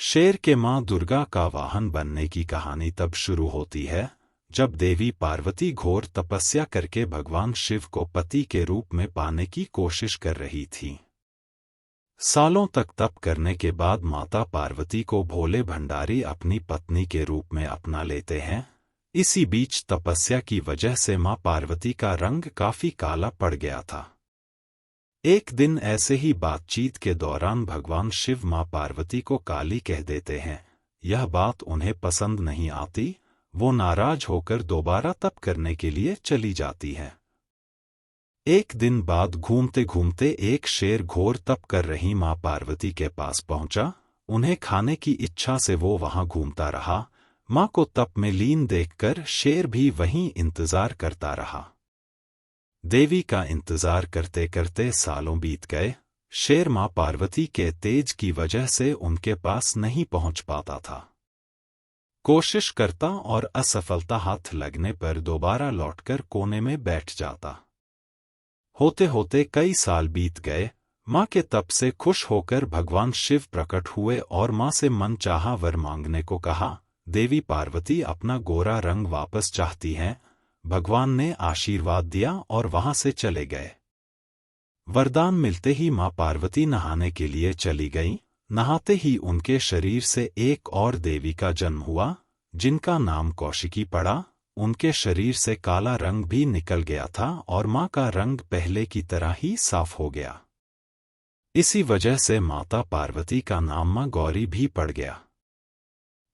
शेर के मां दुर्गा का वाहन बनने की कहानी तब शुरू होती है जब देवी पार्वती घोर तपस्या करके भगवान शिव को पति के रूप में पाने की कोशिश कर रही थी। सालों तक तप करने के बाद माता पार्वती को भोले भंडारी अपनी पत्नी के रूप में अपना लेते हैं। इसी बीच तपस्या की वजह से मां पार्वती का रंग काफी काला पड़ गया था। एक दिन ऐसे ही बातचीत के दौरान भगवान शिव मां पार्वती को काली कह देते हैं। यह बात उन्हें पसंद नहीं आती। वो नाराज होकर दोबारा तप करने के लिए चली जाती है। एक दिन बाद घूमते घूमते एक शेर घोर तप कर रही मां पार्वती के पास पहुंचा। उन्हें खाने की इच्छा से वो वहां घूमता रहा। मां को तप में लीन देखकर शेर भी वहीं इंतजार करता रहा। देवी का इंतजार करते करते सालों बीत गए। शेर मां पार्वती के तेज की वजह से उनके पास नहीं पहुंच पाता था। कोशिश करता और असफलता हाथ लगने पर दोबारा लौटकर कोने में बैठ जाता। होते होते कई साल बीत गए। मां के तप से खुश होकर भगवान शिव प्रकट हुए और मां से मनचाहा वर मांगने को कहा। देवी पार्वती अपना गोरा रंग वापस चाहती हैं। भगवान ने आशीर्वाद दिया और वहां से चले गए। वरदान मिलते ही मां पार्वती नहाने के लिए चली गईं। नहाते ही उनके शरीर से एक और देवी का जन्म हुआ, जिनका नाम कौशिकी पड़ा। उनके शरीर से काला रंग भी निकल गया था और मां का रंग पहले की तरह ही साफ हो गया। इसी वजह से माता पार्वती का नाम मां गौरी भी पड़ गया।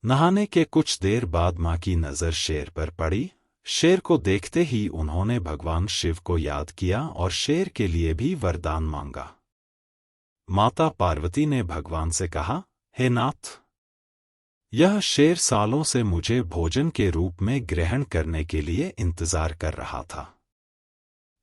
नहाने के कुछ देर बाद मां की नजर शेर पर पड़ी। शेर को देखते ही उन्होंने भगवान शिव को याद किया और शेर के लिए भी वरदान मांगा। माता पार्वती ने भगवान से कहा, हे नाथ, यह शेर सालों से मुझे भोजन के रूप में ग्रहण करने के लिए इंतजार कर रहा था।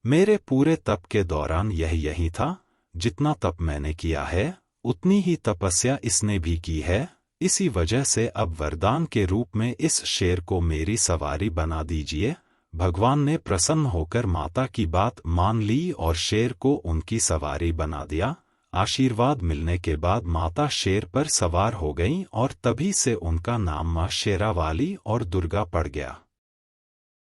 मेरे पूरे तप के दौरान यह यही था। जितना तप मैंने किया है उतनी ही तपस्या इसने भी की है। इसी वजह से अब वरदान के रूप में इस शेर को मेरी सवारी बना दीजिए। भगवान ने प्रसन्न होकर माता की बात मान ली और शेर को उनकी सवारी बना दिया। आशीर्वाद मिलने के बाद माता शेर पर सवार हो गईं और तभी से उनका नाम मां शेरावाली और दुर्गा पड़ गया।